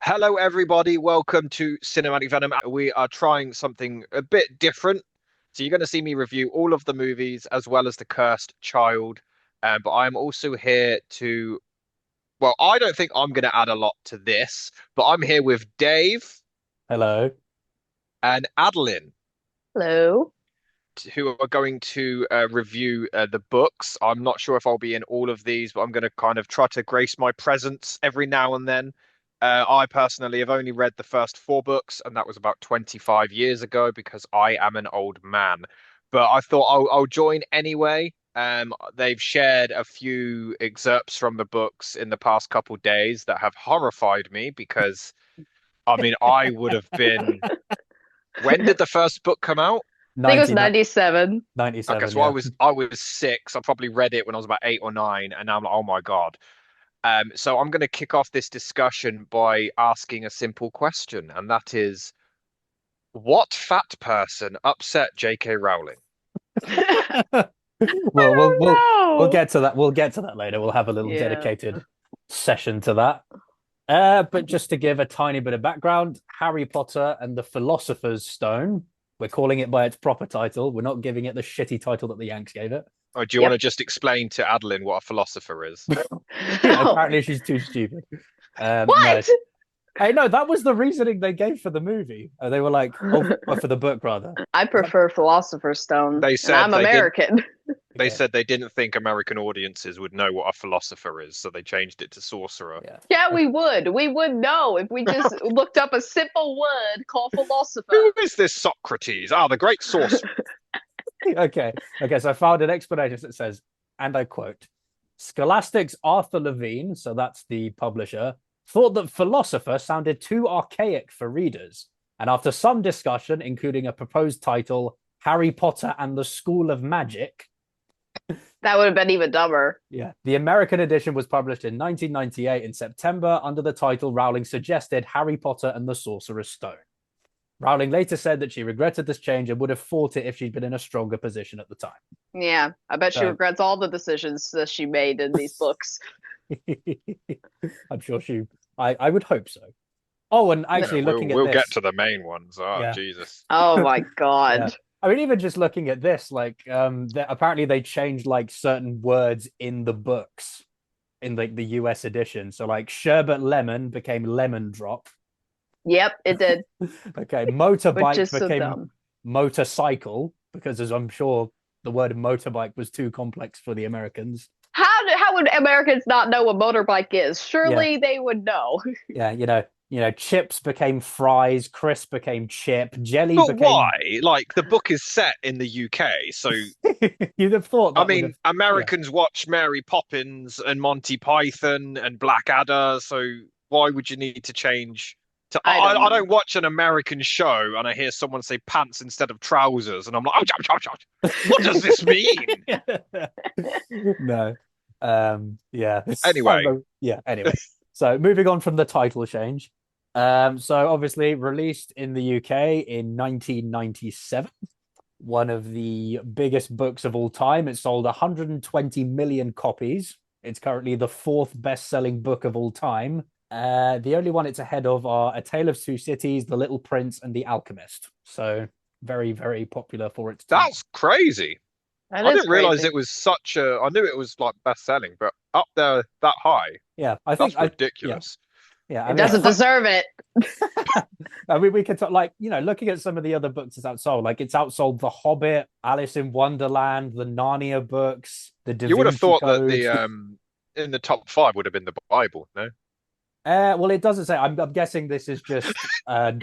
Hello, everybody. Welcome to Cinematic Venom. We are trying something a bit different. So you're going to see me review all of the movies as well as The Cursed Child. But I'm also here to, well, I don't think I'm going to add a lot to this, but I'm here with Dave Hello. and Adalynn, Hello. who are going to review the books. I'm not sure if I'll be in all of these, but I'm going to kind of try to grace my presence every now and then. I personally have only read the first four books, and that was about 25 years ago because I am an old man. But I thought I'll join anyway. They've shared a few excerpts from the books in the past couple days that have horrified me because, I mean, I would have been. When did the first book come out? I think it was 19, 97. Okay, 97, so I yeah. was I was six. I probably read it when I was about eight or nine, and now I'm like, oh my God. So I'm going to kick off this discussion by asking a simple question, and that is, what fat person upset J.K. Rowling? Well, we'll Oh we'll we'll no. get to that. We'll get to that later. We'll have a little Yeah. dedicated session to that. But just to give a tiny bit of background, Harry Potter and the Philosopher's Stone. We're calling it by its proper title. We're not giving it the shitty title that the Yanks gave it. Or do you want Yep. to just explain to Adalynn what a philosopher is? Oh Apparently, my she's too stupid. No, What? hey, no, that was the reasoning they gave for the movie. They were like, oh, for the book rather. I prefer Philosopher's Stone, They and said I'm they didn't. American. They Okay, said they didn't think American audiences would know what a philosopher is, so they changed it to sorcerer. yeah. Yeah, Okay. we would. We would know if we just looked up a simple word called philosopher. Who is this Socrates? Ah, the great sorcerer. Okay. Okay. So I found an explanation that says, and I quote, Scholastic's Arthur Levine, so that's the publisher, thought that philosopher sounded too archaic for readers. And after some discussion, including a proposed title, Harry Potter and the School of Magic, That would have been even dumber. yeah, the American edition was published in 1998 in September under the title Rowling suggested Harry Potter and the Sorcerer's Stone. Rowling later said that she regretted this change and would have fought it if she'd been in a stronger position at the time. Yeah, I bet she So regrets all the decisions that she made in these books. I'm sure I would hope so. Oh, and Yeah, actually we'll looking at we'll get this, to the main ones. Oh, yeah, Jesus. Oh my yeah. God. I mean, even just looking at this, like, apparently they changed like certain words in the books in like the US edition. So like sherbet lemon became lemon drop. Yep, it did, Okay, which motorbike is so became dumb. motorcycle because, as I'm sure, the word motorbike was too complex for the Americans. How would Americans not know what motorbike is? Yeah, Surely they would know. yeah, chips became fries, crisp became chip, jelly But became. why? Like, the book is set in the UK, so You'd have thought I that would mean, have, yeah, Americans watch Mary Poppins and Monty Python and Blackadder, so why would you need to change to I don't I know. don't watch an American show and I hear someone say pants instead of trousers and I'm like, ouch, ouch, ouch, ouch. What does this mean? no, yeah, Anyway, yeah. Anyway, so moving on from the title change, so obviously released in the UK in 1997. One of the biggest books of all time. It sold 120 million copies. It's currently the fourth best-selling book of all time. The only one it's ahead of are A Tale of Two Cities, The Little Prince, and The Alchemist. So very, very popular for its time. that's crazy. That I is didn't realize crazy. it was such a I knew it was like best selling, but up there that high, Yeah, I think that's I yeah, ridiculous. yeah. I It mean, doesn't deserve it. I mean, we could talk like looking at some of the other books it's outsold. Like it's outsold The Hobbit, Alice in Wonderland, the Narnia books, the Da You would have Vinci thought that Code. the in the top five would have been the Bible, no? Well, it doesn't say. I'm guessing this is just non.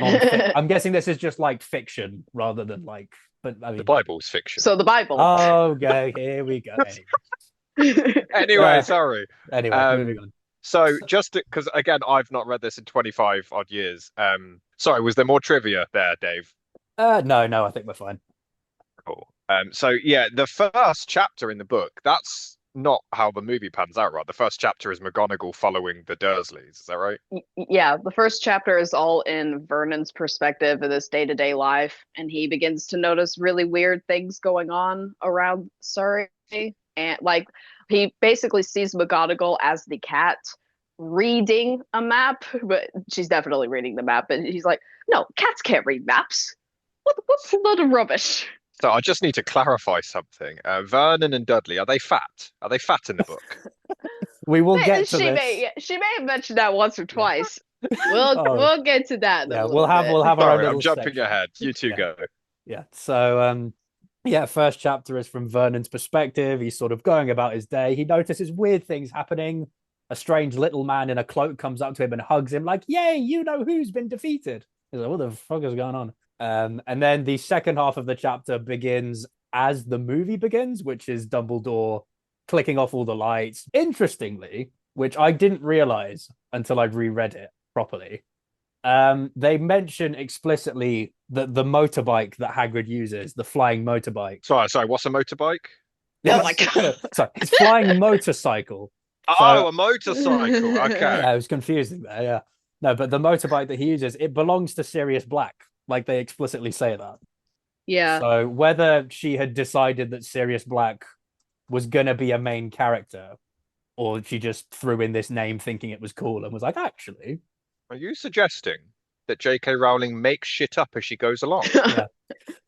I'm guessing this is just like fiction rather than like. But I The mean, Bible's fiction. So the Bible. oh, okay, here we go. Anyway, Anyway, sorry. Moving Um, on. so just because again, I've not read this in 25 odd years. Sorry, was there more trivia there, Dave? No, no, I think we're fine. Cool. So yeah, the first chapter in the book, that's not how the movie pans out, right? The first chapter is McGonagall following the Dursleys. Is that right? Yeah, the first chapter is all in Vernon's perspective of this day-to-day life, and he begins to notice really weird things going on around Surrey. And like he basically sees McGonagall as the cat, reading a map, but she's definitely reading the map. And he's like, no, cats can't read maps. What's a load of rubbish? So I just need to clarify something. Vernon and Dudley, are they fat? Are they fat in the book? We will get to She this. may have mentioned that once or Yeah. twice. Oh, We'll get to that in yeah, a little bit. we'll have our own Sorry, I'm little jumping section. ahead. You two Yeah. go. Yeah. So yeah, first chapter is from Vernon's perspective. He's sort of going about his day. He notices weird things happening. A strange little man in a cloak comes up to him and hugs him, like, "Yay, you know who's been defeated." He's like, "What the fuck is going on?" And then the second half of the chapter begins as the movie begins, which is Dumbledore clicking off all the lights. Interestingly, which I didn't realize until I reread it properly, they mention explicitly that the motorbike that Hagrid uses, the flying motorbike. Sorry, what's a motorbike? Oh my God. Sorry, it's flying motorcycle. Oh, a motorcycle. Okay. Yeah, it was confusing there. Yeah, no, but the motorbike that he uses, it belongs to Sirius Black. Like they explicitly say that. Yeah. So whether she had decided that Sirius Black was gonna be a main character, or she just threw in this name thinking it was cool and was like, actually, Are you suggesting that J.K. Rowling makes shit up as she goes along? yeah,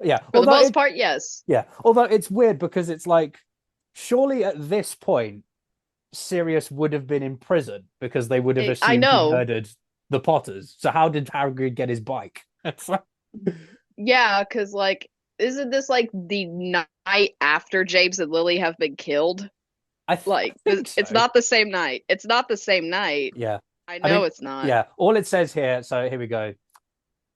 yeah. For the most part, yes. Yeah, although it's weird because it's like, surely at this point, Sirius would have been in prison because they would have assumed he murdered the Potters. So how did Hagrid get his bike? Yeah, because like, isn't this like the night after James and Lily have been killed? It's not the same night. It's not the same night. Yeah, I know it's not. Yeah, all it says here. So here we go.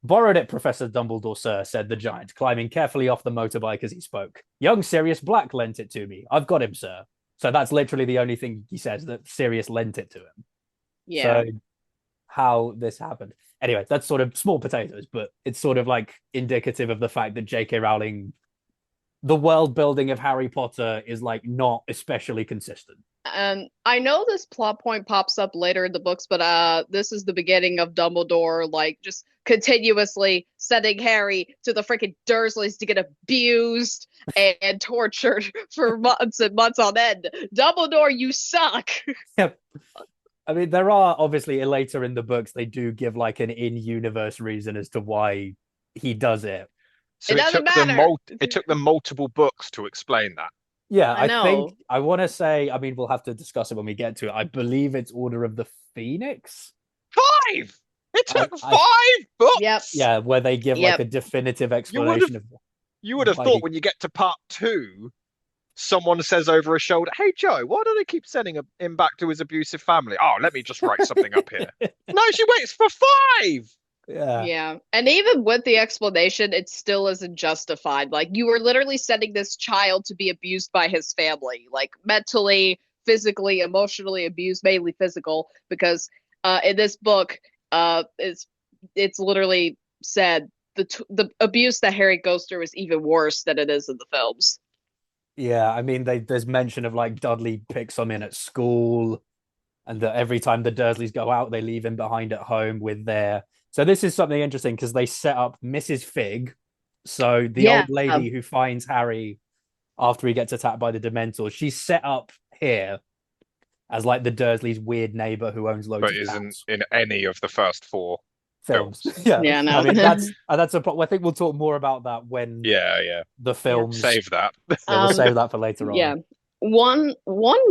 Borrowed it, Professor Dumbledore, sir, said the giant, climbing carefully off the motorbike as he spoke. Young Sirius Black lent it to me. I've got him, sir. So that's literally the only thing he says, that Sirius lent it to him. Yeah. So how this happened. Anyway, that's sort of small potatoes, but it's sort of like indicative of the fact that J.K. Rowling, the world building of Harry Potter is like not especially consistent. And I know this plot point pops up later in the books, but this is the beginning of Dumbledore like just continuously sending Harry to the freaking Dursleys to get abused and tortured for months and months on end. Dumbledore, you suck. Yep. I mean, there are obviously later in the books, they do give like an in-universe reason as to why he does it. So it took them multiple books to explain that. Yeah, I think I want to say, I mean, we'll have to discuss it when we get to it. I believe it's Order of the Phoenix. 5! It took 5 books! Yep. Yeah, where they give like a definitive explanation of. You would have thought when you get to part 2, someone says over a shoulder, "Hey, Joe, why do they keep sending him back to his abusive family? Oh, let me just write something up here." No, she waits for 5! Yeah. And even with the explanation, it still isn't justified. Like, you were literally sending this child to be abused by his family, like mentally, physically, emotionally abused, mainly physical, because in this book, it's literally said the abuse that Harry goes through is even worse than it is in the films. Yeah, I mean, there's mention of like Dudley picks him in at school, and that every time the Dursleys go out, they leave him behind at home with their. So this is something interesting because they set up Mrs. Fig, so the old lady who finds Harry after he gets attacked by the Dementors. She's set up here as like the Dursleys' weird neighbor who owns loads. But isn't in any of the first 4 films. Yeah, no. I mean that's a problem. I think we'll talk more about that when the films save that. We'll save that for later on. Yeah. One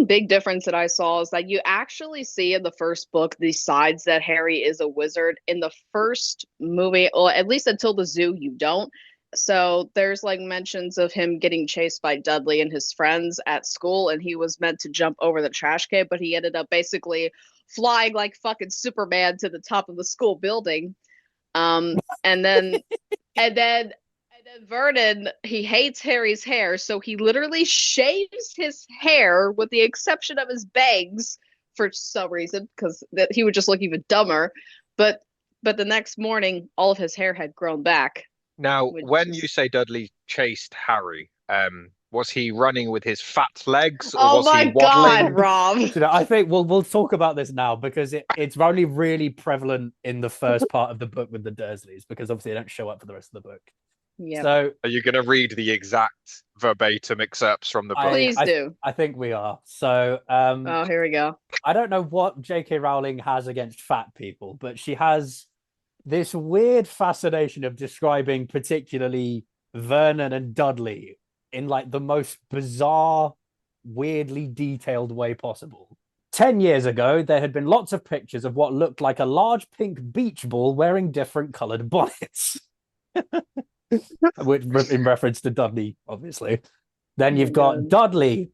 big difference that I saw is that you actually see in the first book the sides that Harry is a wizard. In the first movie, or at least until the zoo, you don't. So there's like mentions of him getting chased by Dudley and his friends at school, and he was meant to jump over the trash can, but he ended up basically flying like fucking Superman to the top of the school building. And then Vernon, he hates Harry's hair, so he literally shaves his hair with the exception of his bangs for some reason, because he would just look even dumber. But the next morning, all of his hair had grown back. Now, when you say Dudley chased Harry, was he running with his fat legs, or was he waddling? God, Rob! I think we'll talk about this now because it's only really prevalent in the first part of the book with the Dursleys, because obviously they don't show up for the rest of the book. Yeah. So Are you going to read the exact verbatim excerpts from the book? Please do. I think we are. So Oh, here we go. I don't know what J.K. Rowling has against fat people, but she has this weird fascination of describing particularly Vernon and Dudley in like the most bizarre, weirdly detailed way possible. 10 years ago, there had been lots of pictures of what looked like a large pink beach ball wearing different colored bonnets. Which, in reference to Dudley, obviously. Then you've got Dudley.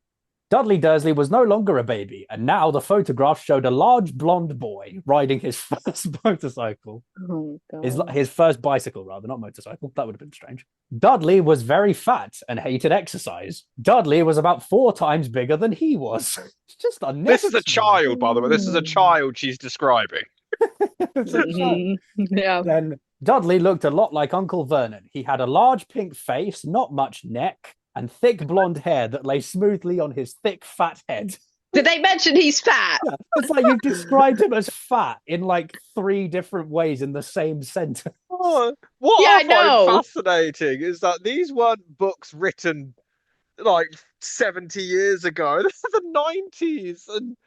Dudley Dursley was no longer a baby, and now the photograph showed a large blonde boy riding his first motorcycle. Oh, God. His first bicycle, rather, not motorcycle. That would have been strange. Dudley was very fat and hated exercise. Dudley was about 4 times bigger than he was. It's just unnecessary. This is a child, by the way. This is a child she's describing. Yeah. Then Dudley looked a lot like Uncle Vernon. He had a large pink face, not much neck, and thick blonde hair that lay smoothly on his thick, fat head. Did they mention he's fat? Yeah, it's like you've described him as fat in like 3 different ways in the same sentence. Oh, what Yeah, I I know. find fascinating is that these weren't books written like 70 years ago. This is the 90s, and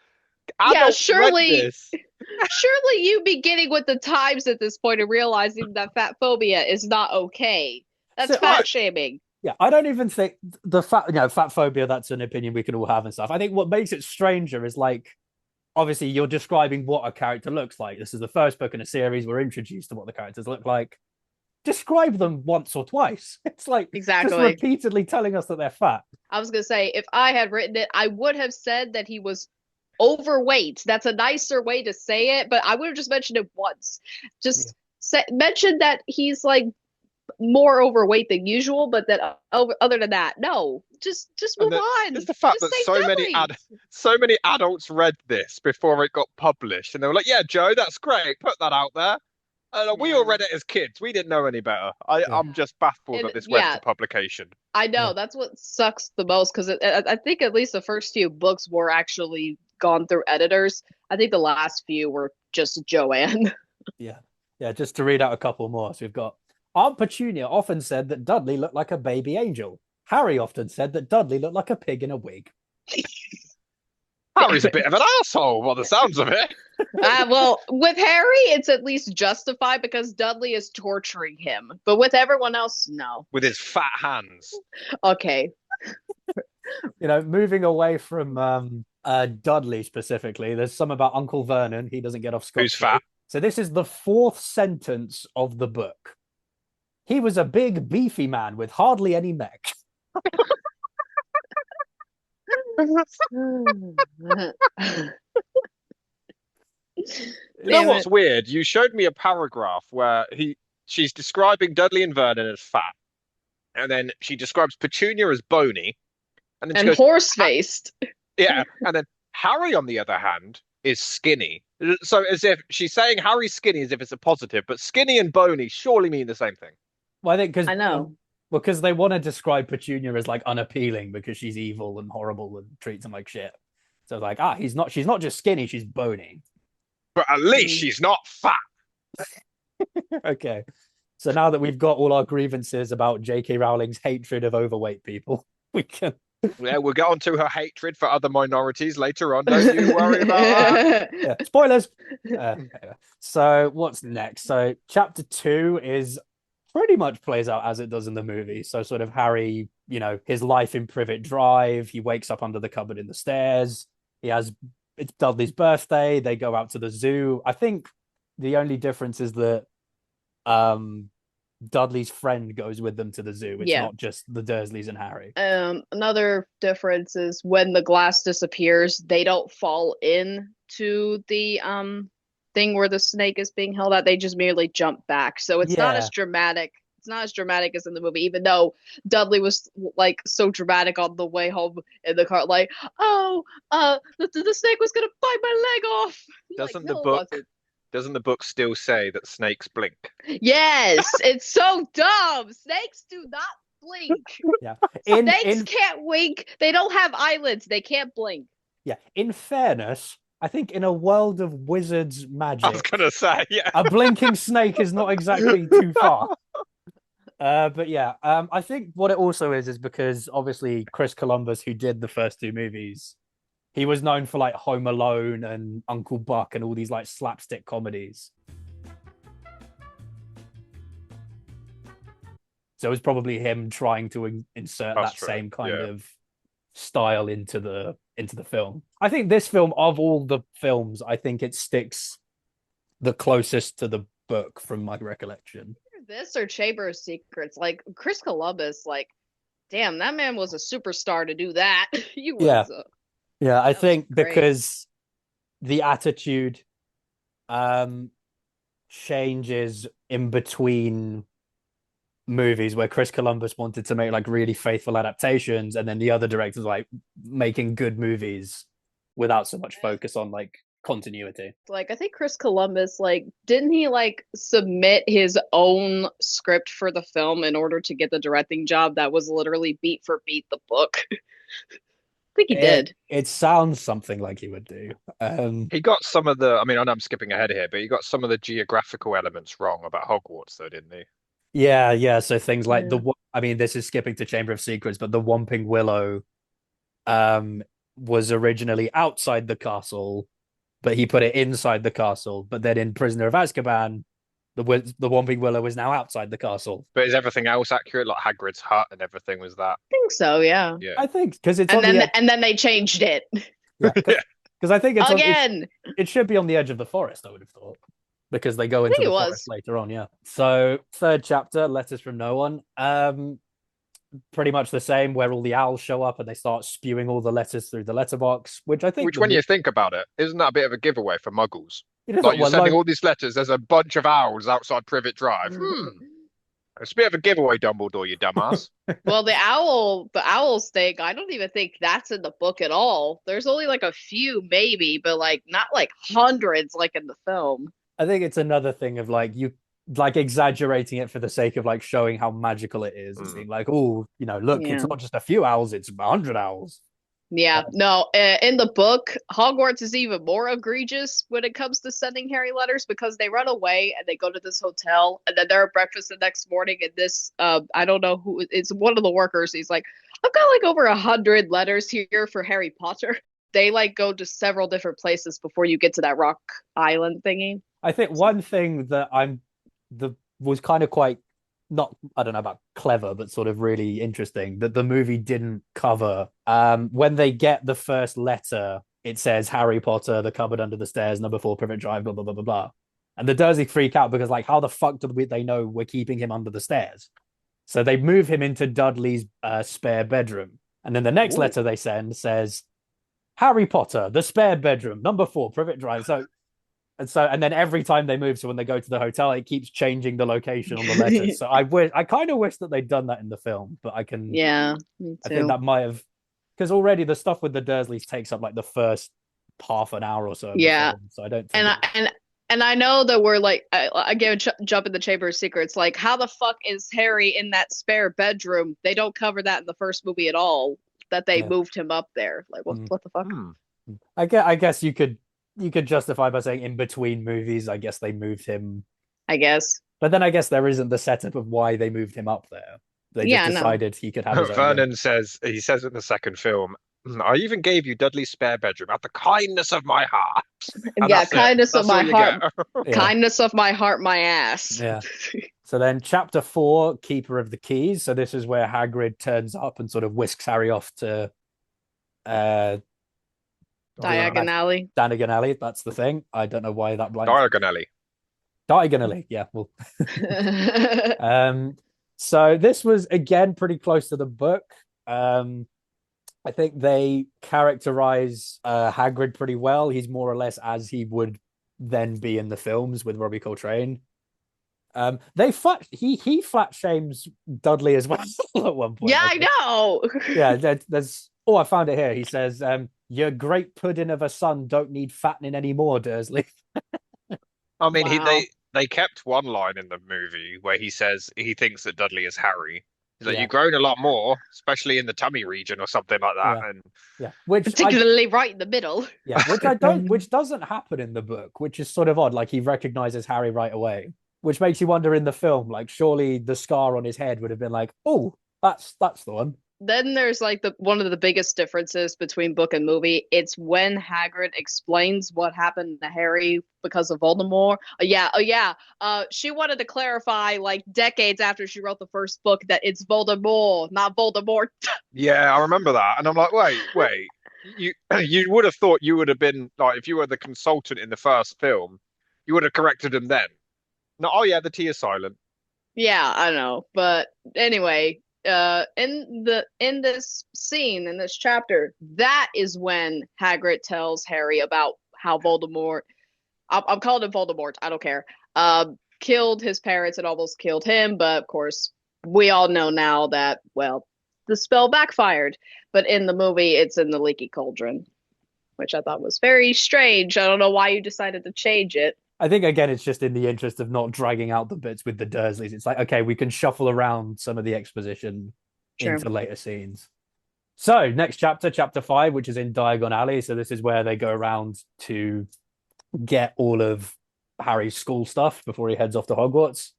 adults surely. read this. Surely you be getting with the times at this point and realizing that fat phobia is not okay. That's So, fat shaming. Yeah, I don't even think the fat phobia, that's an opinion we can all have and stuff. I think what makes it stranger is like, obviously you're describing what a character looks like. This is the first book in a series. We're introduced to what the characters look like. Describe them once or twice. It's like Exactly. just repeatedly telling us that they're fat. I was going to say, if I had written it, I would have said that he was overweight. That's a nicer way to say it, but I would have just mentioned it once. Just mention that he's like more overweight than usual, but that other than that, no. Just move on. Just the fact Just that say so many adults read this before it got published, and they were like, "Yeah, Joe, that's great. Put that out there." And we all read it as kids. We didn't know any better. I'm just baffled that this went to publication. I know. That's what sucks the most, because I think at least the first few books were actually gone through editors. I think the last few were just Joanne. Yeah. Just to read out a couple more. So we've got Aunt Petunia often said that Dudley looked like a baby angel. Harry often said that Dudley looked like a pig in a wig. Harry's a bit of an asshole, by the sounds of it. Well, with Harry, it's at least justified because Dudley is torturing him. But with everyone else, no. With his fat hands. Okay. Moving away from Dudley specifically, there's some about Uncle Vernon. He doesn't get off scot-free. Who's fat? So this is the 4th sentence of the book. He was a big, beefy man with hardly any neck. You know what's weird? You showed me a paragraph where she's describing Dudley and Vernon as fat, and then she describes Petunia as bony, and then she goes, horse-faced. Yeah, and then Harry, on the other hand, is skinny. So as if she's saying Harry's skinny as if it's a positive, but skinny and bony surely mean the same thing. Well, I think because I know. Because they want to describe Petunia as like unappealing because she's evil and horrible and treats him like shit. So it's like, she's not just skinny, she's bony. But at least she's not fat. Okay. So now that we've got all our grievances about J.K. Rowling's hatred of overweight people, we can... Yeah, we'll get on to her hatred for other minorities later on. Don't you worry about that. Yeah, spoilers. So what's next? So chapter 2 is pretty much plays out as it does in the movie. So sort of Harry, his life in Privet Drive. He wakes up under the cupboard in the stairs. It's Dudley's birthday. They go out to the zoo. I think the only difference is that Dudley's friend goes with them to the zoo. It's not just the Dursleys and Harry. Another difference is when the glass disappears, they don't fall into the thing where the snake is being held out. They just merely jump back. So it's not as dramatic. It's not as dramatic as in the movie, even though Dudley was like so dramatic on the way home in the car, like, the snake was gonna bite my leg off. Doesn't the book still say that snakes blink? Yes, it's so dumb. Snakes do not blink. Yeah. Snakes can't wink. They don't have eyelids. They can't blink. Yeah. In fairness, I think in a world of wizards magic, I was gonna say, yeah, a blinking snake is not exactly too far. But yeah, I think what it also is because obviously Chris Columbus, who did the first two movies, he was known for like Home Alone and Uncle Buck and all these like slapstick comedies. So it was probably him trying to insert That's that true. same kind Yeah. of style into the film. I think this film, of all the films, I think it sticks the closest to the book from my recollection. This or Chamber of Secrets, like Chris Columbus, like damn, that man was a superstar to do that. He Yeah, was. yeah. I That was think great. because the attitude changes in between movies where Chris Columbus wanted to make like really faithful adaptations, and then the other directors like making good movies without so much focus on like continuity. Like I think Chris Columbus, like, didn't he like submit his own script for the film in order to get the directing job that was literally beat for beat the book? I think he did. It sounds something like he would do. He got some of the, I mean, I know I'm skipping ahead here, but he got some of the geographical elements wrong about Hogwarts, though, didn't he? Yeah, yeah. So things like Yeah. I mean, this is skipping to Chamber of Secrets, but the Whomping Willow um was originally outside the castle, but he put it inside the castle. But then in Prisoner of Azkaban, the Whomping Willow is now outside the castle. But is everything else accurate? Like Hagrid's hut and everything was that? I think so, yeah. Yeah. I think because it's And on then the edge. and then they changed it Yeah, because I think it's again. it should be on the edge of the forest. I would have thought because they go into think the it was. forest later on. Yeah. So third chapter, Letters from No One. Pretty much the same where all the owls show up and they start spewing all the letters through the letterbox, which I think Which, when you think about it, isn't that a bit of a giveaway for Muggles? Like you're sending all these letters, there's a bunch of owls outside Privet Drive. It's a bit of a giveaway, Dumbledore, you dumbass. Well, the owl thing, I don't even think that's in the book at all. There's only like a few, maybe, but like not like hundreds like in the film. I think it's another thing of like you like exaggerating it for the sake of like showing how magical it is. It's being like, oh, look, Yeah. it's not just a few owls, it's 100 owls. Yeah, no, in the book, Hogwarts is even more egregious when it comes to sending Harry letters because they run away and they go to this hotel and then they're at breakfast the next morning and this, I don't know who, it's one of the workers. He's like, I've got like over 100 letters here for Harry Potter. They like go to several different places before you get to that rock island thingy. I think one thing that was kind of quite not, I don't know about clever, but sort of really interesting that the movie didn't cover. When they get the first letter, it says Harry Potter, the cupboard under the stairs, number 4 Privet Drive, blah blah blah blah blah. And the Dursley freak out because like, how the fuck do they know we're keeping him under the stairs? So they move him into Dudley's spare bedroom, and then the next letter they send says Harry Potter, the spare bedroom, number 4 Privet Drive. And then every time they move, so when they go to the hotel, it keeps changing the location on the letters. So I kind of wish that they'd done that in the film, but Yeah, me too. I think that might have, because already the stuff with the Dursleys takes up like the first half an hour or so. Yeah, film, so I don't think. And I know that we're like, again, jump in the Chamber of Secrets. Like, how the fuck is Harry in that spare bedroom? They don't cover that in the first movie at all. That they moved him up there. Like, what the fuck? I guess you could justify by saying in between movies, I guess they moved him. I guess. But then I guess there isn't the setup of why they moved him up there. They just decided he could have his own Vernon says in the second film, I even gave you Dudley's spare bedroom out the kindness of my heart. And yeah, kindness of my heart. Yeah. Kindness of my heart, my ass. Yeah. So then chapter 4, Keeper of the Keys. So this is where Hagrid turns up and sort of whisks Harry off to Diagon Alley. Diagon Alley, that's the thing. I don't know why that blind. Diagon Alley. Diagon Alley, yeah. Well, so this was again pretty close to the book. I think they characterize Hagrid pretty well. He's more or less as he would then be in the films with Robbie Coltrane. He flat shames Dudley as well at one point. Yeah, I know. Yeah, there's. Oh, I found it here. He says, "Your great pudding of a son don't need fattening anymore, Dursley." I mean, Wow. they kept one line in the movie where he says he thinks that Dudley is Harry. He's like, Yeah. you've grown a lot more, especially in the tummy region or something like that. Yeah. And Yeah, which Particularly right in the middle. which doesn't happen in the book, which is sort of odd. Like he recognizes Harry right away. Which makes you wonder in the film, like, surely the scar on his head would have been like, oh, that's the one. Then there's like the one of the biggest differences between book and movie. It's when Hagrid explains what happened to Harry because of Voldemort. Oh yeah. She wanted to clarify like decades after she wrote the first book that it's Voldemort, not Voldemort. Yeah, I remember that, and I'm like, wait. You would have thought you would have been like if you were the consultant in the first film, you would have corrected him then. No, oh yeah, the T is silent. Yeah, I know. But anyway, in this scene, in this chapter, that is when Hagrid tells Harry about how Voldemort, I'm calling him Voldemort, I don't care, killed his parents and almost killed him, but of course we all know now that, well, the spell backfired. But in the movie it's in the Leaky Cauldron, which I thought was very strange. I don't know why you decided to change it. I think again, it's just in the interest of not dragging out the bits with the Dursleys. It's like, okay, we can shuffle around some of the exposition into later scenes. So next chapter, chapter 5, which is in Diagon Alley. So this is where they go around to get all of Harry's school stuff before he heads off to Hogwarts.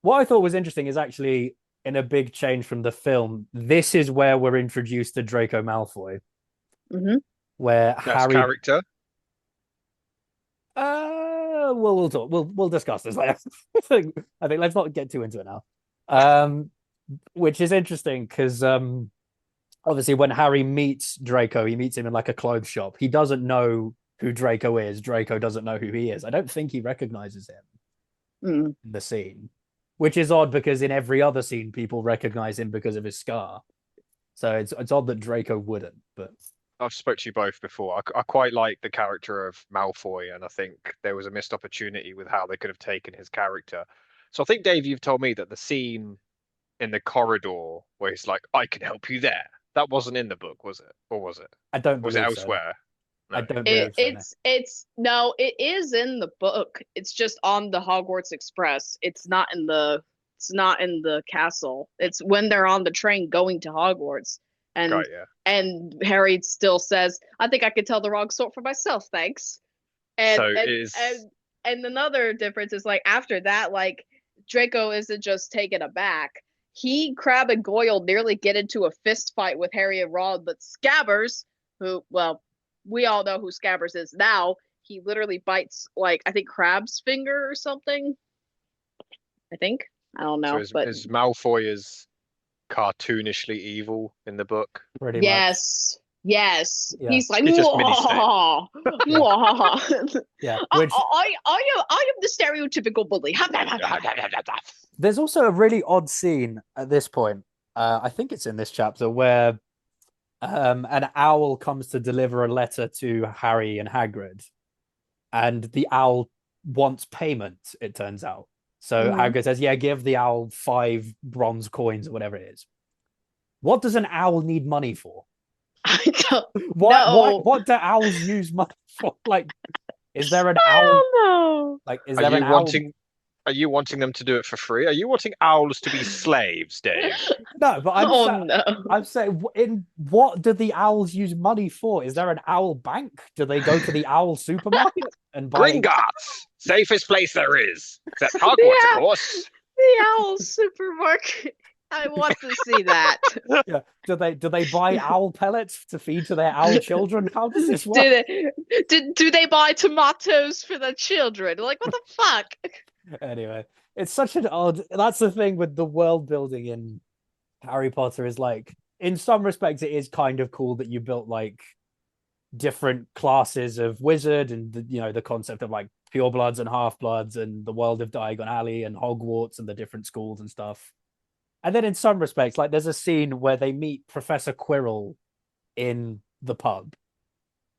What I thought was interesting is actually in a big change from the film, this is where we're introduced to Draco Malfoy. Mm-hmm. Where Best Harry character. Well, we'll talk. We'll discuss this later. I think let's not get too into it now. Which is interesting because obviously when Harry meets Draco, he meets him in like a clothes shop. He doesn't know who Draco is. Draco doesn't know who he is. I don't think he recognizes him in the scene, which is odd because in every other scene people recognize him because of his scar. So it's odd that Draco wouldn't, but. I've spoke to you both before. I quite like the character of Malfoy, and I think there was a missed opportunity with how they could have taken his character. So I think, Dave, you've told me that the scene in the corridor where he's like, "I can help you there," that wasn't in the book, was it? Or was it? I don't Was it believe so. elsewhere? No. I don't believe so. It's no, it is in the book. It's just on the Hogwarts Express. It's not in the castle. It's when they're on the train going to Hogwarts. And Right, yeah. and Harry still says, "I think I could tell the wrong sort for myself, thanks." And So and, is and another difference is like after that, like Draco isn't just taken aback. He, Crabbe, and Goyle nearly get into a fist fight with Harry and Ron, but Scabbers, who, well, we all know who Scabbers is now, he literally bites like I think Crabbe's finger or something. I think. I don't know. so is Malfoy is cartoonishly evil in the book? Pretty yes. Yes. Yeah. He's like, It's just mini "Mwah, mwah." Yeah. Which I am the stereotypical bully. There's also a really odd scene at this point. I think it's in this chapter where an owl comes to deliver a letter to Harry and Hagrid, and the owl wants payment, it turns out. So Hagrid says, yeah, give the owl 5 bronze coins or whatever it is. What does an owl need money for? I don't know. What do owls use money for? Like, is there an I owl? don't know. Like, is there an owl? Are you wanting them to do it for free? Are you wanting owls to be slaves, Dave? No, but No. I'm saying, in what do the owls use money for? Is there an owl bank? Do they go to the owl supermarket and buy? Gringotts, safest place there is, except Hogwarts, of course. The owl supermarket. I want to see that. Yeah. Do they buy owl pellets to feed to their owl children? How does this work? Do they buy tomatoes for the children? Like, what the fuck? Anyway, it's such an odd. That's the thing with the world building in Harry Potter is like, in some respects, it is kind of cool that you built like different classes of wizard and the concept of like purebloods and half-bloods and the world of Diagon Alley and Hogwarts and the different schools and stuff. And then in some respects, like there's a scene where they meet Professor Quirrell in the pub.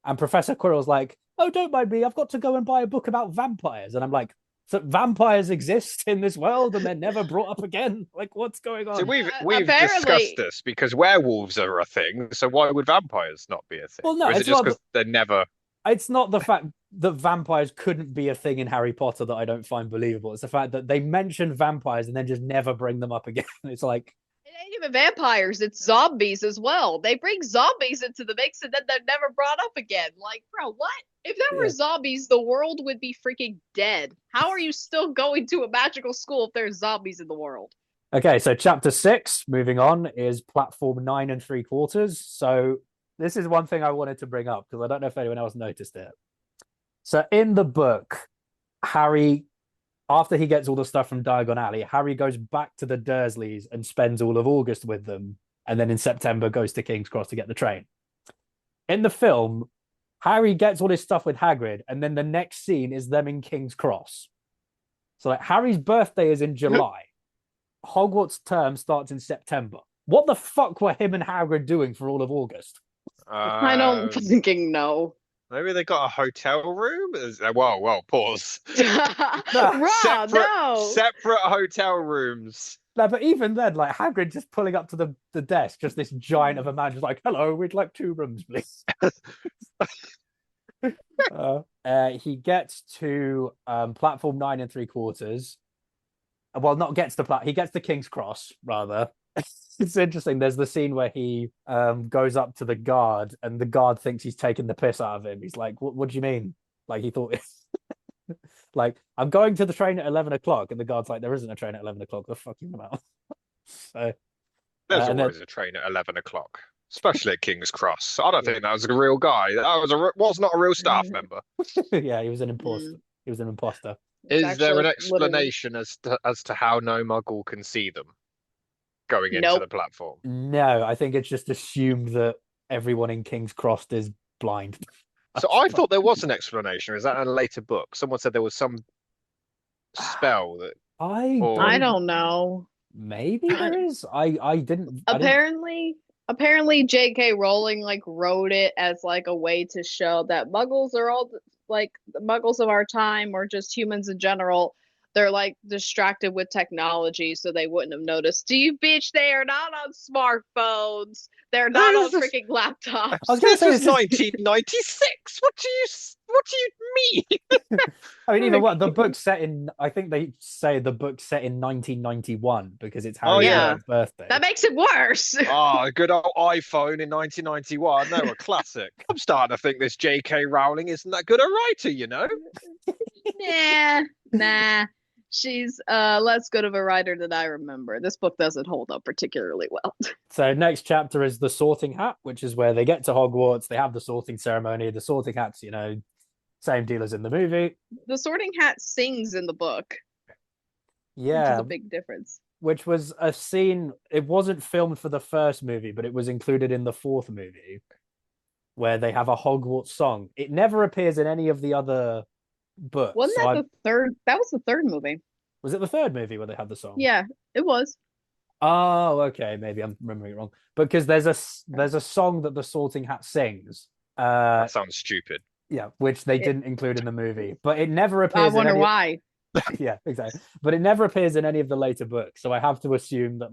And Professor Quirrell's like, oh, don't mind me, I've got to go and buy a book about vampires. And I'm like, so vampires exist in this world and they're never brought up again? Like, what's going on? So we've discussed this because werewolves are a thing. So why would vampires not be a thing? Well, no, or is it just because they're never? It's not the fact that vampires couldn't be a thing in Harry Potter that I don't find believable. It's the fact that they mention vampires and then just never bring them up again. It's like, it ain't even vampires, it's zombies as well. They bring zombies into the mix and then they're never brought up again. Like, bro, what? If there were zombies, the world would be freaking dead. How are you still going to a magical school if there's zombies in the world? Okay, so chapter 6, moving on, is platform 9 3/4. So this is one thing I wanted to bring up because I don't know if anyone else noticed it. So in the book, Harry, after he gets all the stuff from Diagon Alley, Harry goes back to the Dursleys and spends all of August with them, and then in September goes to King's Cross to get the train. In the film, Harry gets all his stuff with Hagrid, and then the next scene is them in King's Cross. So like Harry's birthday is in July. Hogwarts term starts in September. What the fuck were him and Hagrid doing for all of August? I don't fucking know. Maybe they got a hotel room? Whoa, pause. Rob, no. Separate hotel rooms. No, but even then, like Hagrid just pulling up to the desk, just this giant of a man, just like, hello, we'd like 2 rooms, please. He gets to platform 9 3/4. Well, not gets to he gets to King's Cross, rather. It's interesting. There's the scene where he goes up to the guard, and the guard thinks he's taking the piss out of him. He's like, "What do you mean?" Like he thought, like I'm going to the train at 11 o'clock, and the guard's like, "There isn't a train at 11 o'clock. The fuck you about?" So there's always a train at 11 o'clock, especially at King's Cross. I don't think that was a real guy. That was not a real staff member. Yeah, he was an imposter. He was an imposter. Is there an explanation as to how no Muggle can see them going into the platform? No, I think it's just assumed that everyone in King's Cross is blind. So I thought there was an explanation. Is that in a later book? Someone said there was some spell that I don't know. Maybe there is. I didn't. Apparently, J.K. Rowling like wrote it as like a way to show that Muggles are all like the Muggles of our time, or just humans in general. They're like distracted with technology, so they wouldn't have noticed. Do you bitch? They are not on smartphones. They're not on freaking laptops. I was going to say this is 1996. What do you mean? I mean, even what the book set in? I think they say the book set in 1991 because it's Harry's birthday. That makes it worse. A good old iPhone in 1991. They were classic. I'm starting to think this J.K. Rowling isn't that good a writer, you know? Nah. She's less good of a writer than I remember. This book doesn't hold up particularly well. So next chapter is the Sorting Hat, which is where they get to Hogwarts. They have the sorting ceremony. The Sorting Hat's, same deal as in the movie. The Sorting Hat sings in the book. Yeah. Which is a big difference. Which was a scene, it wasn't filmed for the first movie, but it was included in the 4th movie, where they have a Hogwarts song. It never appears in any of the other books. Wasn't that the third? That was the 3rd movie. Was it the 3rd movie where they had the song? Yeah, it was. Oh, okay. Maybe I'm remembering it wrong. Because there's a song that the Sorting Hat sings. That sounds stupid. Yeah, which they didn't include in the movie, but it never appears. I wonder why. Yeah, exactly. But it never appears in any of the later books, so I have to assume that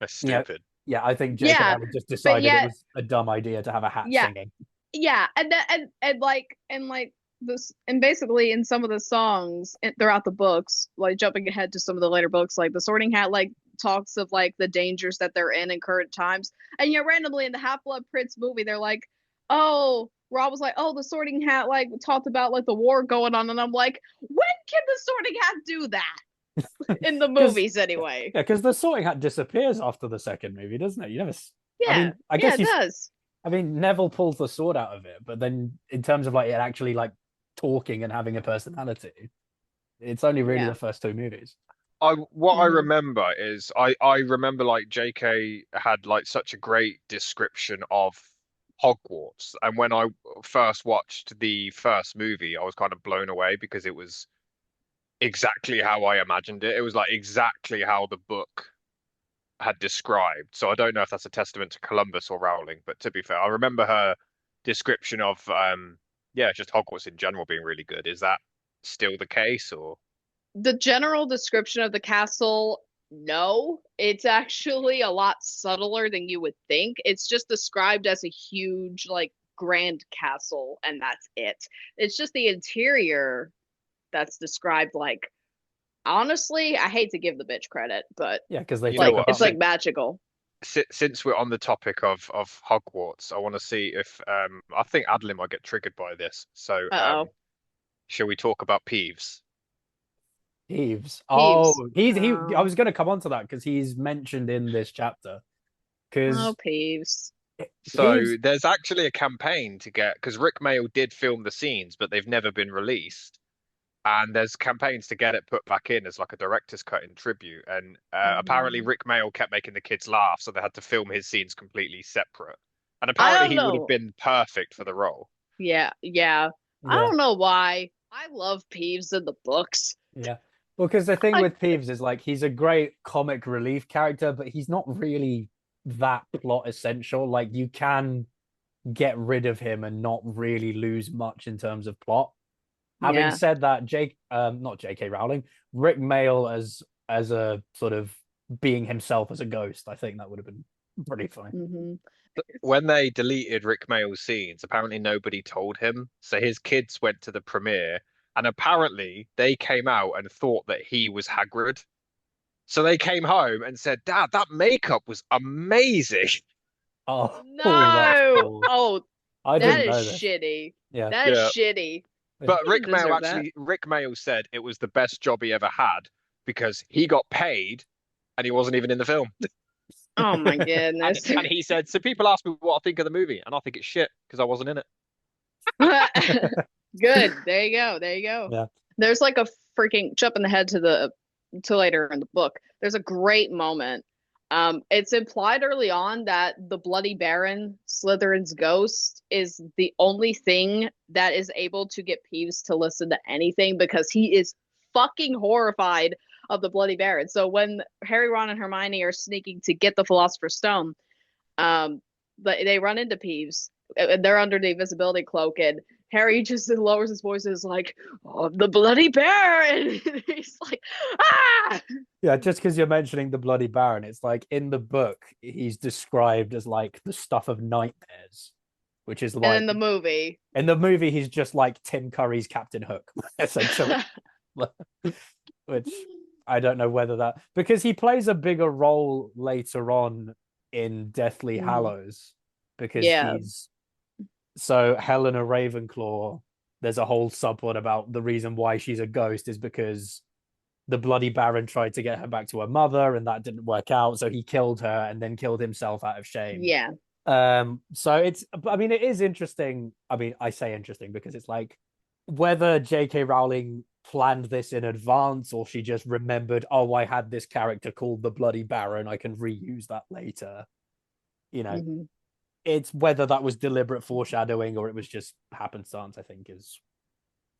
that's stupid. Yeah, I think Jacob had just decided it was a dumb idea to have a hat singing. Yeah, and this, and basically in some of the songs throughout the books, like jumping ahead to some of the later books, like the Sorting Hat talks of the dangers that they're in current times, and randomly in the Half-Blood Prince movie they're like, oh, Rob was like, oh, the Sorting Hat talked about the war going on, and I'm like, when can the Sorting Hat do that? In the movies anyway. Yeah, because the Sorting Hat disappears after the 2nd movie, doesn't it? You never. Yeah, I guess it does. I mean, Neville pulls the sword out of it, but then in terms of it actually talking and having a personality, it's only really the first 2 movies. I remember is I remember JK had such a great description of Hogwarts, and when I first watched the first movie I was kind of blown away because it was exactly how I imagined it. It was exactly how the book had described. So I don't know if that's a testament to Columbus or Rowling, but to be fair, I remember her description of just Hogwarts in general being really good. Is that still the case, or the general description of the castle? No, it's actually a lot subtler than you would think. It's just described as a huge grand castle, and that's it. It's just the interior that's described honestly, I hate to give the bitch credit, but yeah, because they it's magical. since we're on the topic of Hogwarts, I want to see if I think Adalynn might get triggered by this. So Uh-oh. shall we talk about Peeves? Peeves. Oh, Peeves. he. I Oh, was going to come on to that because he's mentioned in this chapter. oh, Because Peeves. So Peeves. there's actually a campaign to get because Rick Mail did film the scenes, but they've never been released. And there's campaigns to get it put back in as like a director's cut in tribute. And apparently Mhm. Rick Mail kept making the kids laugh, so they had to film his scenes completely separate. And I apparently don't he would have know. been perfect for the role. Yeah, yeah. I Yeah, don't know why. I love Peeves in the books. yeah. Well, because the thing I with Peeves is like he's a great comic relief character, but he's not really that plot essential. Like you can get rid of him and not really lose much in terms of plot. Having yeah. said that, not J.K. Rowling, Rick Mail as a sort of being himself as a ghost, I think that would have been pretty funny. Hmm. When they deleted Rick Mail's scenes, apparently nobody told him. So his kids went to the premiere, and apparently they came out and thought that he was Hagrid. So they came home and said, "Dad, that makeup was amazing." Oh, oh, that's No. cool. Oh, I that didn't is know this. shitty. Yeah. That is Yeah. shitty. But He didn't deserve that. Rick Mail said it was the best job he ever had because he got paid and he wasn't even in the film. Oh my goodness. And he said, so people ask me what I think of the movie, and I think it's shit because I wasn't in it. Good. There you go. There you go. Yeah. There's like a freaking jumping ahead to later in the book. There's a great moment. It's implied early on that the Bloody Baron, Slytherin's ghost, is the only thing that is able to get Peeves to listen to anything because he is fucking horrified of the Bloody Baron. So when Harry, Ron, and Hermione are sneaking to get the Philosopher's Stone, but they run into Peeves. They're under the invisibility cloak, and Harry just lowers his voice and is like, "Oh, the Bloody Baron!" He's like, "Ah!" Yeah, just because you're mentioning the Bloody Baron, it's like in the book, he's described as like the stuff of nightmares, which is And like in the movie, in the movie, he's just like Tim Curry's Captain Hook, essentially. Which I don't know whether that because he plays a bigger role later on in Deathly Mhm. Hallows because Yeah, he's so Helena Ravenclaw. There's a whole subplot about the reason why she's a ghost is because the Bloody Baron tried to get her back to her mother and that didn't work out, so he killed her and then killed himself out of shame. yeah. So it's, I mean, it is interesting. I mean, I say interesting because it's like whether J.K. Rowling planned this in advance or she just remembered, oh, I had this character called the Bloody Baron, I can reuse that later. You know, Hmm. it's whether that was deliberate foreshadowing or it was just happenstance, I think is,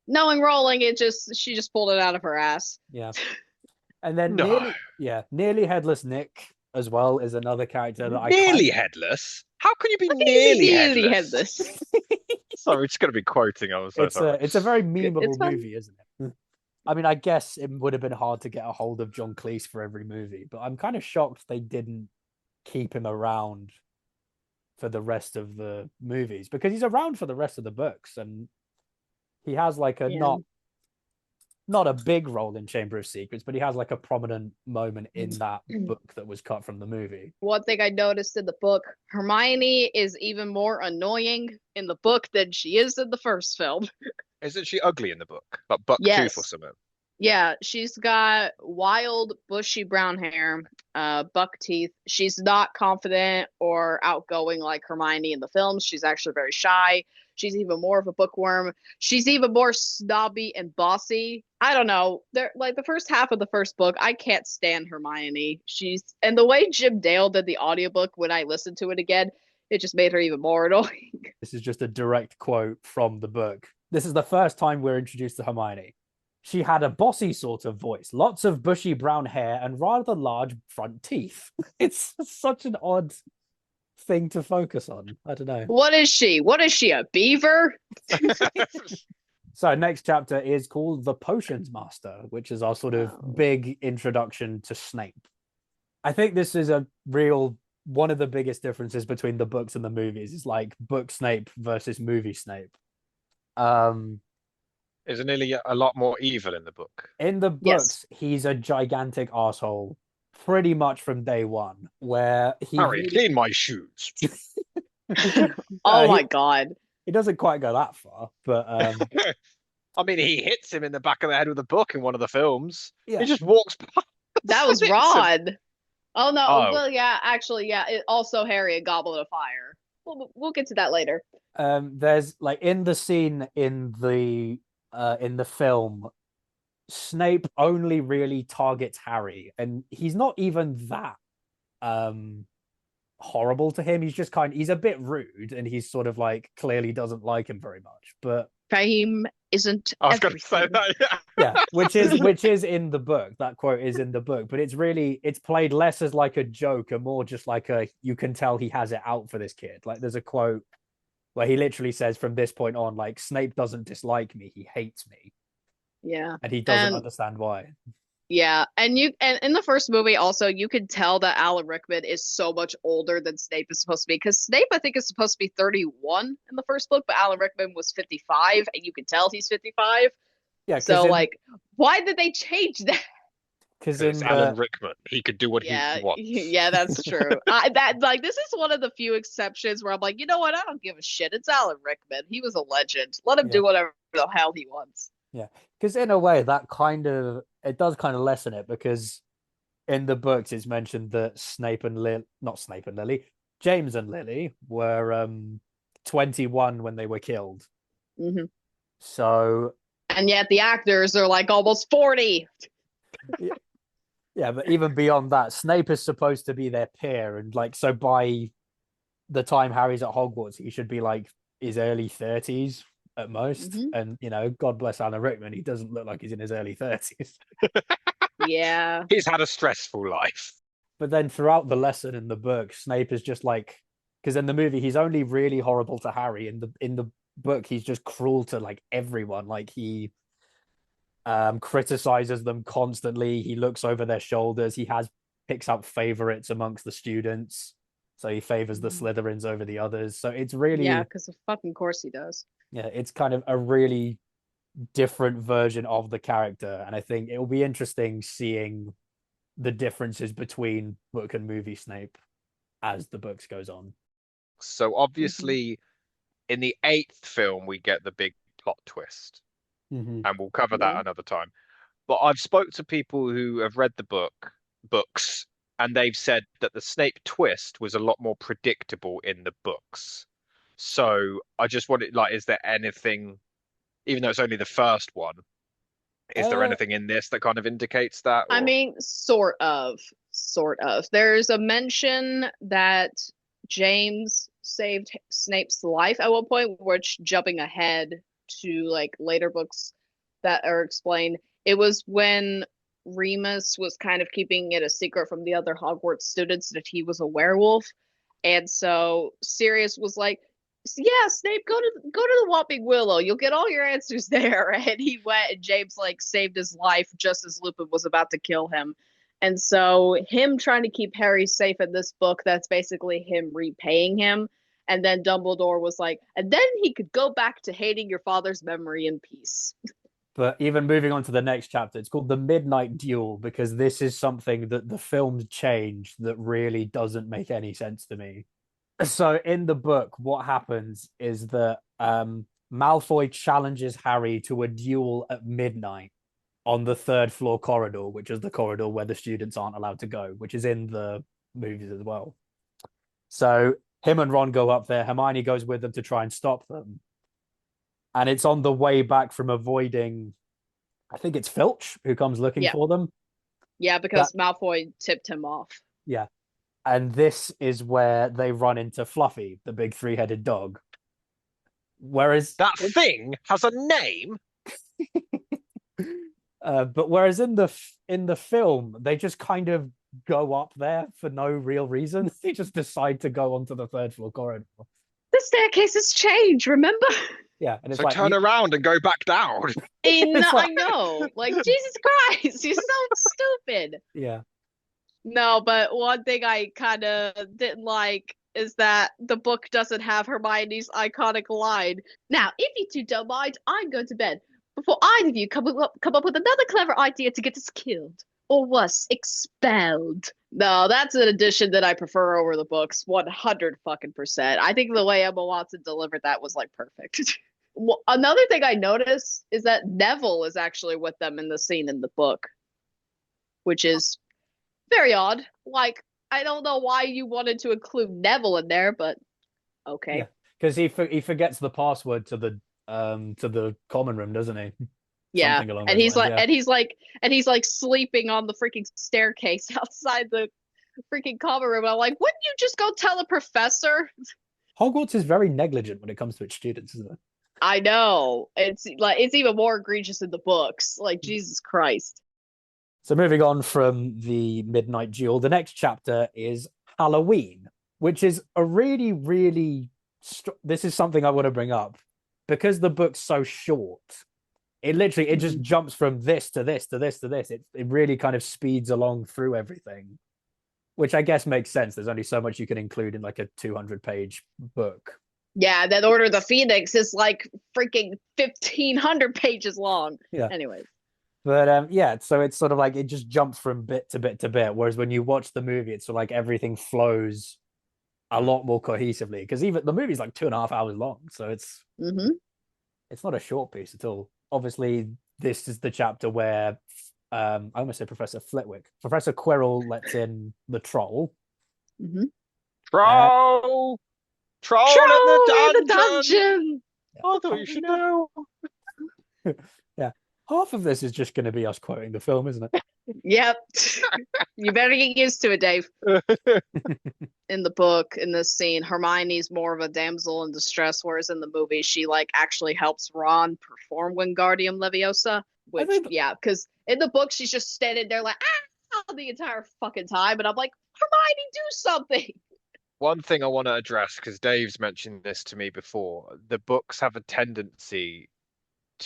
Knowing Rowling, she just pulled it out of her ass. yeah. And then No, nearly Headless Nick as well is another character that I nearly kind headless. How can you be What do you mean nearly he had headless? this? Sorry, we're just going to be quoting. I'm so sorry. it's a very It's memeable fine. movie, isn't it? I mean, I guess it would have been hard to get a hold of John Cleese for every movie, but I'm kind of shocked they didn't keep him around for the rest of the movies because he's around for the rest of the books and he has like a Yeah. not a big role in Chamber of Secrets, but he has like a prominent moment in that book that was cut from the movie. One thing I noticed in the book, Hermione is even more annoying in the book than she is in the first film. Isn't she ugly in the book? Like buck tooth or Yes. something? Yeah, she's got wild, bushy brown hair, buck teeth. She's not confident or outgoing like Hermione in the films. She's actually very shy. She's even more of a bookworm. She's even more snobby and bossy. I don't know. They're like the first half of the first book, I can't stand Hermione. She's and the way Jim Dale did the audiobook when I listened to it again, it just made her even more annoying. This is just a direct quote from the book. This is the first time we're introduced to Hermione. She had a bossy sort of voice, lots of bushy brown hair, and rather large front teeth. It's such an odd thing to focus on. I don't know. What is she? What is she, a beaver? So, next chapter is called The Potions Master, which is our sort of Oh. big introduction to Snape. I think this is a real one of the biggest differences between the books and the movies is like book Snape versus movie Snape. Um, Isn't he a lot more evil in the book? in the Yes. books, he's a gigantic asshole pretty much from day one, where he Harry, really clean my shoes. Oh my he, God. he doesn't quite go that far, but I mean, he hits him in the back of the head with a book in one of the films. He yeah. just walks past That and was hits him. Rod. Oh no. Oh, Well, yeah, actually, yeah. Also Harry, a Goblet of Fire. We'll get to that later. There's like in the scene in the film, Snape only really targets Harry, and he's not even that um horrible to him. He's just he's a bit rude, and he's sort of like clearly doesn't like him very much. But Fame isn't I was going to say everything. that. Yeah. yeah, which is in the book. That quote is in the book, but it's played less as like a joke and more just like a you can tell he has it out for this kid. Like there's a quote where he literally says from this point on, like Snape doesn't dislike me, he hates me, Yeah. and he doesn't And understand why. yeah, and in the first movie also you could tell that Alan Rickman is so much older than Snape is supposed to be because Snape I think is supposed to be 31 in the first book, but Alan Rickman was 55 and you can tell he's 55. Yeah, So like why did they change that? because It's in Alan the Rickman. He could do what he Yeah, wants. yeah, that's true. That like this is one of the few exceptions where I'm like, you know what? I don't give a shit. It's Alan Rickman. He was a legend. Let him yeah do whatever the hell he wants. yeah because in a way that it does kind of lessen it because in the books it's mentioned that not Snape and Lily, James and Lily were 21 when they were killed. Hmm. So And yet the actors are like almost 40. yeah, but even beyond that, Snape is supposed to be their peer, and like so by the time Harry's at Hogwarts, he should be like his early 30s at most. Hmm. And God bless Alan Rickman, he doesn't look like he's in his early 30s. Yeah. He's had a stressful life. But then throughout the lesson in the book, Snape is just like because in the movie he's only really horrible to Harry. In the book, he's just cruel to like everyone. Like he criticizes them constantly. He looks over their shoulders. Picks up favorites amongst the students. So he favors the Slytherins over the others. So it's Yeah, really, because of fucking course he does. yeah, it's kind of a really different version of the character. And I think it will be interesting seeing the differences between book and movie Snape as the books goes on. So obviously, in the eighth film, we get the big plot twist, Mm-hmm. and we'll cover Yeah. that another time. But I've spoke to people who have read the books, and they've said that the Snape twist was a lot more predictable in the books. So I just wanted, like, is there anything, even though it's only the first one, is there anything in this that kind of indicates that? I Or mean, sort of. Sort of. There's a mention that James saved Snape's life at one point, which jumping ahead to like later books that are explained, it was when Remus was kind of keeping it a secret from the other Hogwarts students that he was a werewolf. And so Sirius was like, yeah, Snape, go to the Whopping Willow. You'll get all your answers there. And he went and James like saved his life just as Lupin was about to kill him. And so him trying to keep Harry safe in this book, that's basically him repaying him. And then Dumbledore was like, and then he could go back to hating your father's memory in peace. But even moving on to the next chapter, it's called the Midnight Duel because this is something that the films changed that really doesn't make any sense to me. So in the book, what happens is that Malfoy challenges Harry to a duel at midnight on the third floor corridor, which is the corridor where the students aren't allowed to go, which is in the movies as well. So him and Ron go up there. Hermione goes with them to try and stop them. And it's on the way back from avoiding, I think it's Filch who comes looking Yeah. for them. Yeah, because Malfoy tipped him off. Yeah. And this is where they run into Fluffy, the big three-headed dog. Whereas that thing has a name. But whereas in the film, they just kind of go up there for no real reason. They just decide to go onto the third floor corridor. The staircases change, remember? Yeah, and it's So like turn around and go back down. I know. Like, Jesus Christ, you're so stupid. Yeah. No, but one thing I kind of didn't like is that the book doesn't have Hermione's iconic line. Now, if you two don't mind, I'm going to bed before either of you come up with another clever idea to get us killed. or was expelled. No, that's an edition that I prefer over the books, 100 fucking percent. I think the way Emma Watson delivered that was like perfect. Well, another thing I noticed is that Neville is actually with them in the scene in the book, which is very odd. Like, I don't know why you wanted to include Neville in there, but okay. Yeah, because he forgets the password to the common room, doesn't he? Yeah. Something along And those he's lines. like Yeah. and he's like sleeping on the freaking staircase outside the freaking common room. I'm like, wouldn't you just go tell a professor? Hogwarts is very negligent when it comes to its students, isn't it? I know. It's like it's even more egregious in the books. Like Jesus Christ. So moving on from the Midnight Duel, the next chapter is Halloween, which is a really, really. This is something I want to bring up because the book's so short. It just jumps from this to this to this to this. It really kind of speeds along through everything, which I guess makes sense. There's only so much you can include in like a 200-page book. Yeah, that Order of the Phoenix is like freaking 1,500 pages long. Yeah. Anyways. But yeah, so it's sort of like it just jumps from bit to bit to bit. Whereas when you watch the movie, it's sort of like everything flows a lot more cohesively. Because even the movie's like 2.5 hours long, so it's not a short piece at all. Obviously, this is the chapter where I almost said Professor Flitwick. Professor Quirrell lets in the troll. Troll! Troll in the dungeon! I thought you should know. Yeah. Half of this is just going to be us quoting the film, isn't it? Yep. You better get used to it, Dave. In the book, in this scene, Hermione's more of a damsel in distress, whereas in the movie, she like actually helps Ron perform Wingardium Leviosa. Which, yeah, because in the book, she's just standing there like, the entire fucking time. And I'm like, Hermione, do something. One thing I want to address, because Dave's mentioned this to me before, the books have a tendency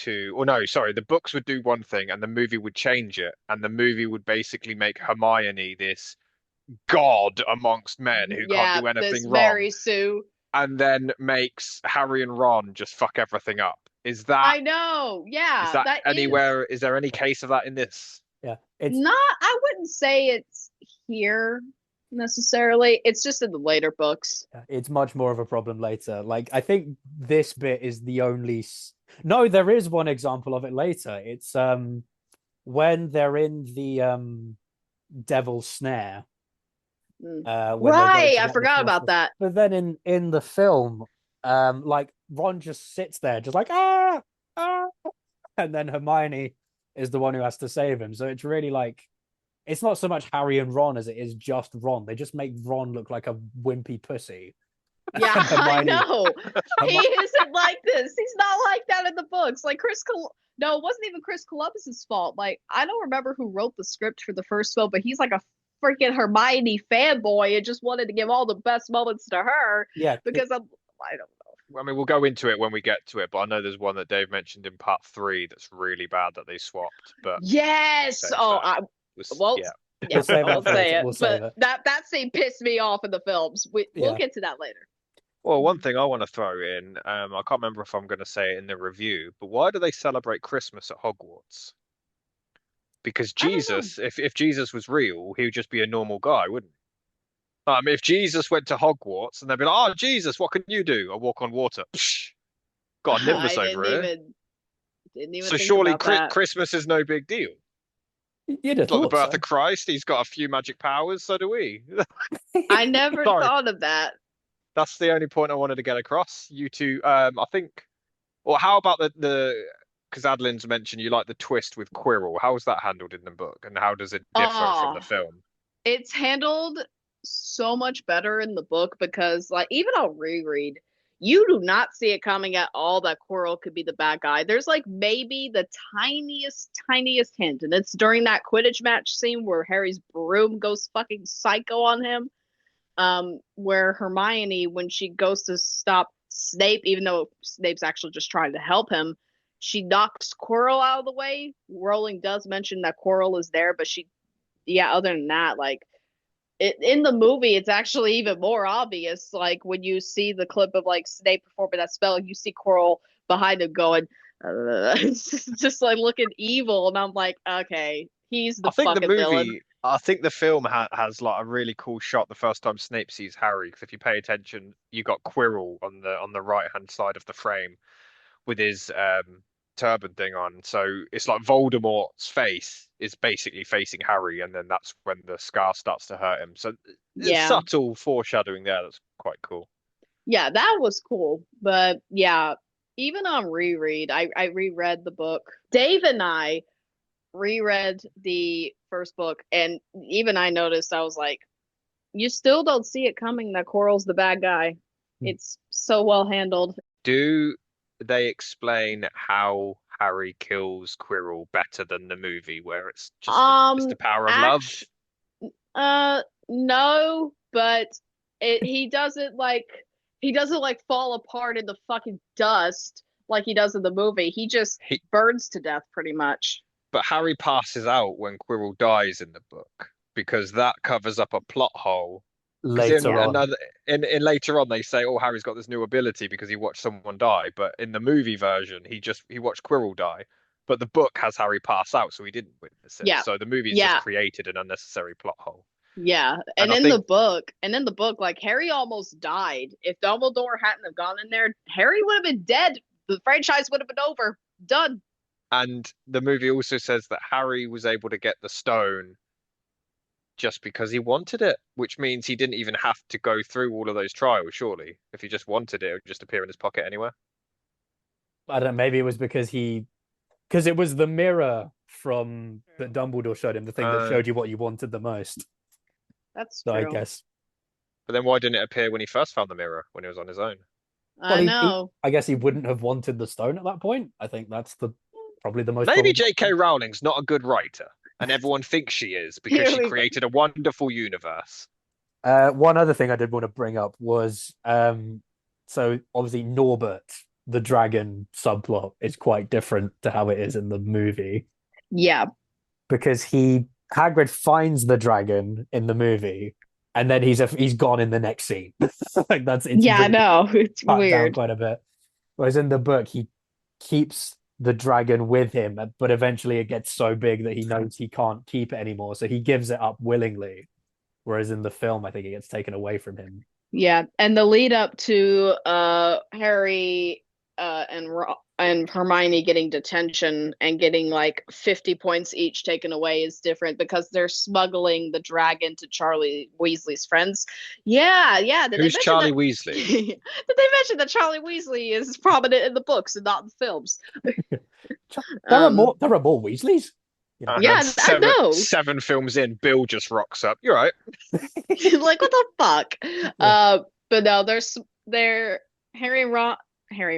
or no, sorry, the books would do one thing and the movie would change it, and the movie would basically make Hermione this god amongst men who can't do anything wrong. Mary Sue. And then makes Harry and Ron just fuck everything up. Is that I know, yeah. Is that anywhere? Is there any case of that in this? Yeah, it's not. I wouldn't say it's here necessarily. It's just in the later books. Yeah, it's much more of a problem later. Like I think this bit is the only. No, there is one example of it later. It's when they're in the devil's snare. Right, I forgot about that. But then in the film, like Ron just sits there, just like ah, and then Hermione is the one who has to save him. So it's really like it's not so much Harry and Ron as it is just Ron. They just make Ron look like a wimpy pussy. Yeah, I know. He isn't like this. He's not like that in the books. Like no, it wasn't even Chris Columbus's fault. Like I don't remember who wrote the script for the first film, but he's like a freaking Hermione fanboy and just wanted to give all the best moments to her. Yeah, because I don't know. I mean, we'll go into it when we get to it, but I know there's one that Dave mentioned in part 3 that's really bad that they swapped. But yes, yeah. We'll say it. But that scene pissed me off in the films. We'll get to that later. Well, one thing I want to throw in, I can't remember if I'm going to say it in the review, but why do they celebrate Christmas at Hogwarts? Because Jesus, if Jesus was real, he would just be a normal guy, wouldn't he? If Jesus went to Hogwarts and they'd be like, "Oh, Jesus, what can you do?" I walk on water. Psh, got a Nimbus over here. Didn't even so surely Christmas is no big deal. You'd have like the birth of Christ. He's got a few magic powers. So do we. I never thought of that. That's the only point I wanted to get across. You two, I think. Or how about the because Adalyn's mentioned you like the twist with Quirrell. How is that handled in the book, and how does it differ from the film? It's handled so much better in the book because, like, even I'll reread. You do not see it coming at all that Quirrell could be the bad guy. There's like maybe the tiniest hint, and it's during that Quidditch match scene where Harry's broom goes fucking psycho on him. Where Hermione, when she goes to stop Snape, even though Snape's actually just trying to help him, she knocks Quirrell out of the way. Rowling does mention that Quirrell is there, but other than that, like, in the movie, it's actually even more obvious. Like, when you see the clip of, like, Snape performing that spell, you see Quirrell behind him going, just, like, looking evil, and I'm like, okay, He's I the think the fucking villain. movie, I think the film has like a really cool shot the first time Snape sees Harry. Because if you pay attention, you got Quirrell on the right hand side of the frame with his turban thing on. So it's like Voldemort's face is basically facing Harry, and then that's when the scar starts to hurt him. So it's Yeah. subtle foreshadowing there. That's quite cool. Yeah, that was cool. But yeah, even on reread, I reread the book. Dave and I reread the first book, and even I noticed, I was like, you still don't see it coming that Quirrell's the bad guy. It's so well handled. Do they explain how Harry kills Quirrell better than the movie, where it's the power of love? Act no, but he doesn't like fall apart in the fucking dust like he does in the movie. He just He, burns to death pretty much. but Harry passes out when Quirrell dies in the book because that covers up a plot hole. Because Later on. in later on they say, oh, Harry's got this new ability because he watched someone die. But in the movie version, he watched Quirrell die. But the book has Harry pass out, so he didn't witness it. Yeah. So the movie's just Yeah. created an unnecessary plot hole. Yeah. And And I in think, the book, like Harry almost died. If Dumbledore hadn't have gone in there, Harry would have been dead. The franchise would have been over. Done. and the movie also says that Harry was able to get the stone just because he wanted it, which means he didn't even have to go through all of those trials, surely. If he just wanted it, it would just appear in his pocket anywhere. I don't know, maybe it was because it was the mirror from that Dumbledore showed him, the thing that Uh, showed you what you wanted the most. That's So I true. guess. but then why didn't it appear when he first found the mirror, when he was on his own? Well, I know. I guess he wouldn't have wanted the stone at that point. I think that's probably the most Maybe probable. J.K. Rowling's not a good writer, and everyone thinks she is because Here she we go. created a wonderful universe. One other thing I did want to bring up was so obviously Norbert, the dragon subplot is quite different to how it is in the movie Yeah. because Hagrid finds the dragon in the movie and then he's gone in the next scene. Like it's Yeah, I really know. It's cut down weird. quite a bit. Whereas in the book he keeps the dragon with him, but eventually it gets so big that he knows he can't keep it anymore, so he gives it up willingly. Whereas in the film, I think it gets taken away from him. Yeah, and the lead up to Harry and Hermione getting detention and getting like 50 points each taken away is different because they're smuggling the dragon to Charlie Weasley's friends. Yeah, yeah. Did they Who's mention Charlie that? Weasley? Did they mention that Charlie Weasley is prominent in the books and not in the films? There are Um, more Weasleys. You know, And then yeah, I know. seven films in, Bill just rocks up. You're right. Like what the fuck? Yeah. But no, they're Harry and Harry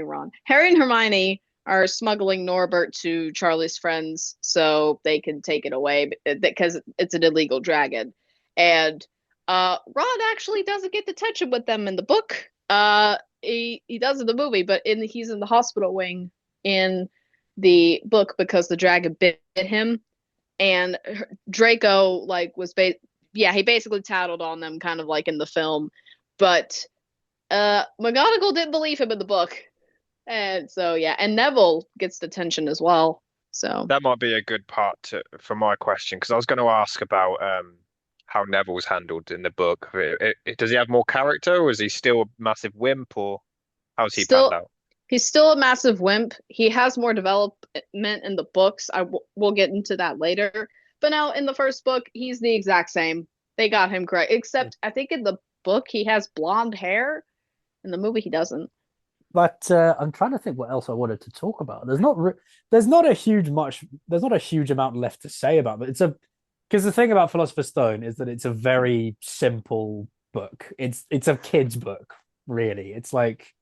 and Hermione are smuggling Norbert to Charlie's friends so they can take it away because it's an illegal dragon. And Ron actually doesn't get detention with them in the book. He does in the movie, but he's in the hospital wing in the book because the dragon bit him. And Draco he basically tattled on them kind of like in the film, but McGonagall didn't believe him in the book. And so yeah, and Neville gets detention as well. So That might be a good part for my question because I was going to ask about how Neville's handled in the book. Does he have more character, or is he still a massive wimp, or how's he panned still out? he's still a massive wimp. He has more development in the books. We'll get into that later. But now in the first book, he's the exact same. They got him correct, except I think in the book he has blonde hair. In the movie, he doesn't. But I'm trying to think what else I wanted to talk about. There's not a huge amount left to say about it. Because the thing about Philosopher's Stone is that it's a very simple book. It's a kid's book, really. It's like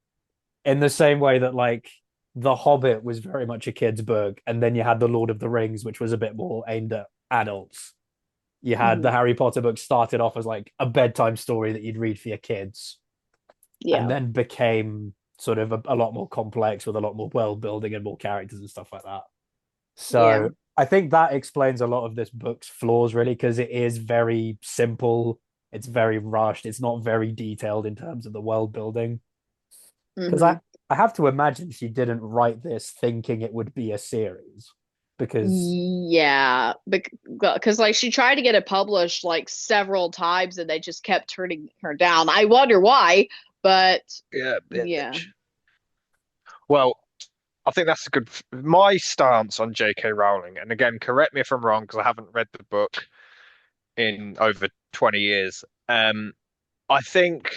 in the same way that like The Hobbit was very much a kid's book, and then you had The Lord of the Rings, which was a bit more aimed at adults. You had the Mhm. Harry Potter book started off as like a bedtime story that you'd read for your kids, and Yeah. then became sort of a lot more complex with a lot more world building and more characters and stuff like that. Yeah. So I think that explains a lot of this book's flaws, really, because it is very simple. It's very rushed. It's not very detailed in terms of the world building. Because Hmm. I have to imagine she didn't write this thinking it would be a series. because Yeah, because like she tried to get it published like several times and they just kept turning her down. I wonder why, but Yeah, yeah. bitch. Well, I think that's a good. My stance on J.K. Rowling, and again, correct me if I'm wrong because I haven't read the book in over 20 years. I think,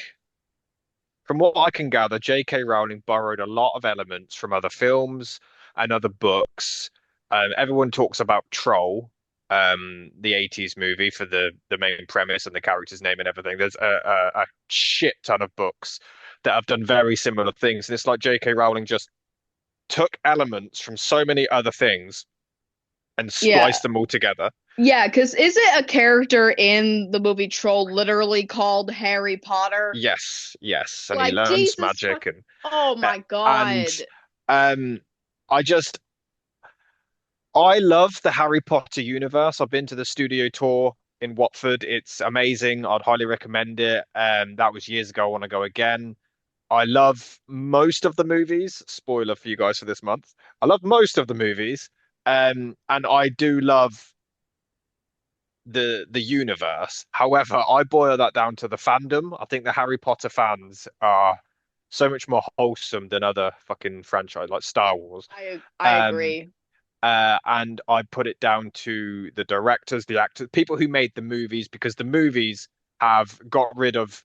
from what I can gather, J.K. Rowling borrowed a lot of elements from other films and other books. Everyone talks about Troll, the 80s movie for the main premise and the character's name and everything. There's a shit ton of books that have done very similar things. And it's like J.K. Rowling just took elements from so many other things and Yeah. spliced them all together. Yeah, because is it a character in the movie Troll literally called Harry Potter? Yes, yes, and he Like learns Jesus magic fuck. Oh uh, my and God. um I just I love the Harry Potter universe. I've been to the studio tour in Watford. It's amazing. I'd highly recommend it. That was years ago. I want to go again. I love most of the movies. Spoiler for you guys for this month. I love most of the movies. And I do love the universe. However, I boil that down to the fandom. I think the Harry Potter fans are so much more wholesome than other fucking franchise like Star Wars. I Um, agree. and I put it down to the directors, the actors, people who made the movies, because the movies have got rid of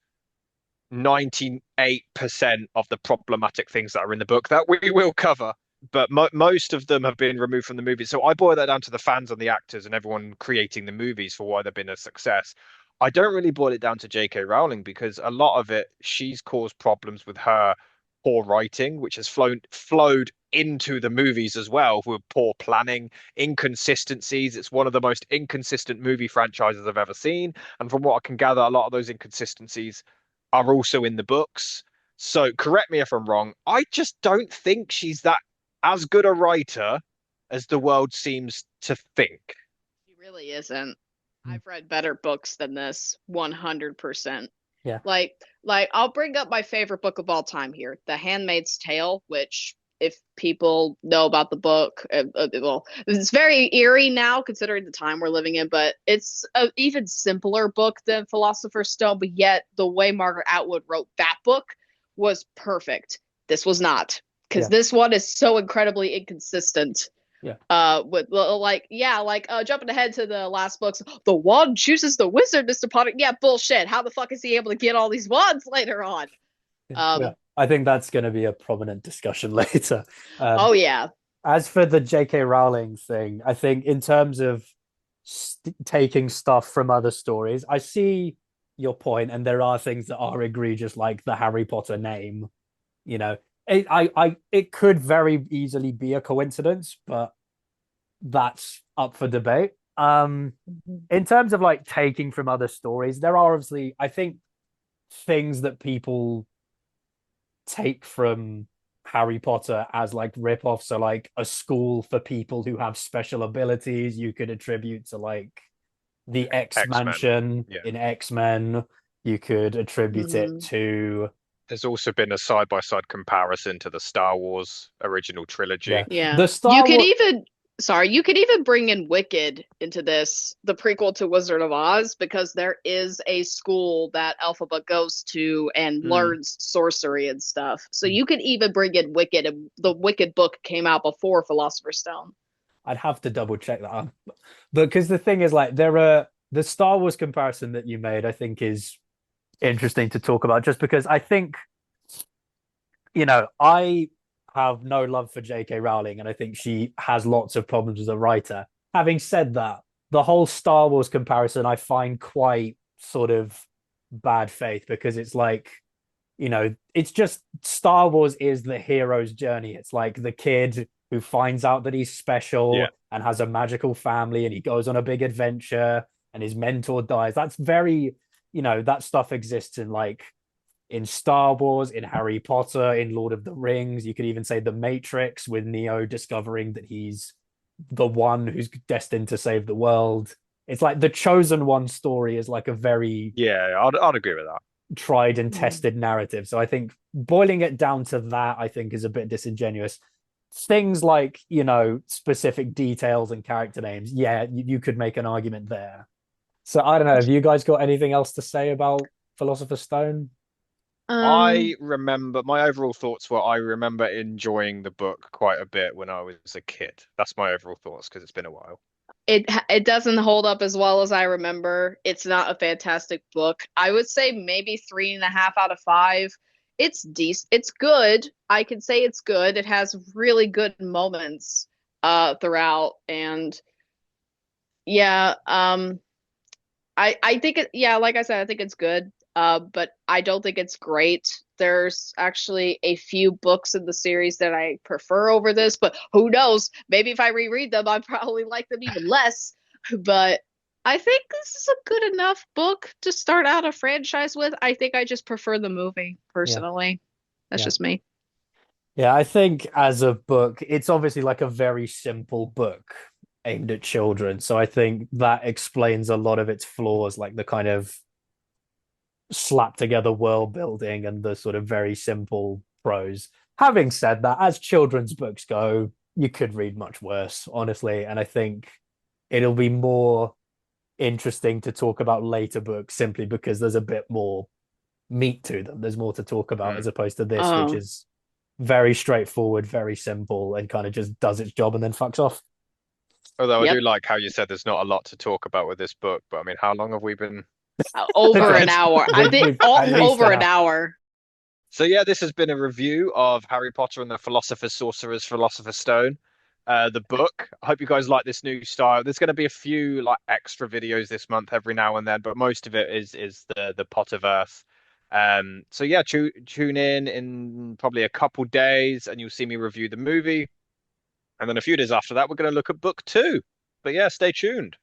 98% of the problematic things that are in the book that we will cover. But mo most of them have been removed from the movies. So I boil that down to the fans and the actors and everyone creating the movies for why they've been a success. I don't really boil it down to J.K. Rowling because a lot of it, she's caused problems with her poor writing, which has flowed into the movies as well with poor planning, inconsistencies. It's one of the most inconsistent movie franchises I've ever seen. And from what I can gather, a lot of those inconsistencies are also in the books. So correct me if I'm wrong. I just don't think she's that as good a writer as the world seems to think. He really isn't. Mm. I've read better books than this, 100%. Yeah. Like I'll bring up my favorite book of all time here, The Handmaid's Tale, which if people know about the book, well, it's very eerie now considering the time we're living in, but it's an even simpler book than Philosopher's Stone, but yet the way Margaret Atwood wrote that book was perfect. This was not, because Yeah. this one is so incredibly inconsistent. Yeah. With like yeah, like jumping ahead to the last books, the wand chooses the wizard, Mr. Potter. Yeah, bullshit. How the fuck is he able to get all these wands later on? Yeah. I think that's going to be a prominent discussion later. Oh yeah. As for the J.K. Rowling thing, I think in terms of taking stuff from other stories, I see your point, and there are things that are egregious, like the Harry Potter name. You know, it could very easily be a coincidence, but that's up for debate. In terms of like taking from other stories, there are obviously, I think, things that people take from Harry Potter as like rip-off. So like a school for people who have special abilities, you could attribute to like the X X-Men. Mansion Yeah. in X-Men. You could attribute it Mhm. to There's also been a side-by-side comparison to the Star Wars original trilogy. Yeah. The You Star could Wars. even sorry, you could even bring in Wicked into this, the prequel to Wizard of Oz, because there is a school that Elphaba goes to and learns sorcery and stuff. So you could even bring in Wicked, and the Wicked book came out before Philosopher's Stone. I'd have to double check that. Because the thing is, like, there are the Star Wars comparison that you made, I think, is interesting to talk about, just because I think, I have no love for J.K. Rowling, and I think she has lots of problems as a writer. Having said that, the whole Star Wars comparison I find quite sort of bad faith, because it's like, it's just Star Wars is the hero's journey. It's like the kid who finds out that he's Yeah. special and has a magical family, and he goes on a big adventure and his mentor dies. That's very, that stuff exists in Star Wars, in Harry Potter, in Lord of the Rings. You could even say The Matrix, with Neo discovering that he's the one who's destined to save the world. It's like the chosen one story is like a very Yeah, I'd agree with that. tried and tested narrative. So I think boiling it down to that, I think, is a bit disingenuous. things like, specific details and character names, yeah, you could make an argument there. So I don't know. Have you guys got anything else to say about Philosopher's Stone? Um, I remember my overall thoughts were I remember enjoying the book quite a bit when I was a kid. That's my overall thoughts because it's been a while. it doesn't hold up as well as I remember. It's not a fantastic book. I would say maybe 3.5 out of 5. It's decent. It's good. I can say it's good. It has really good moments throughout, and yeah, I think it, yeah, like I said, I think it's good. But I don't think it's great. There's actually a few books in the series that I prefer over this, but who knows? Maybe if I reread them, I probably like them even less. But I think this is a good enough book to start out a franchise with. I think I just prefer the movie Yeah, personally. That's yeah. just me. Yeah, I think as a book, it's obviously like a very simple book aimed at children. So I think that explains a lot of its flaws, like the kind of slap together world building and the sort of very simple prose. Having said that, as children's books go, you could read much worse, honestly. And I think it'll be more interesting to talk about later books simply because there's a bit more meat to them. There's more to talk about Mm. as opposed to this, which Oh, is very straightforward, very simple, and kind of just does its job and then fucks off. Although I do yep. like how you said there's not a lot to talk about with this book, but I mean, how long have we been Over an read? hour. I think We've at least over an an hour. hour. So yeah, this has been a review of Harry Potter and the Philosopher's Sorcerer's Philosopher's Stone, the book. I hope you guys like this new style. There's going to be a few like extra videos this month every now and then, but most of it is the Potterverse. So yeah, tune in probably a couple days, and you'll see me review the movie, and then a few days after that, we're going to look at book two. But yeah, stay tuned.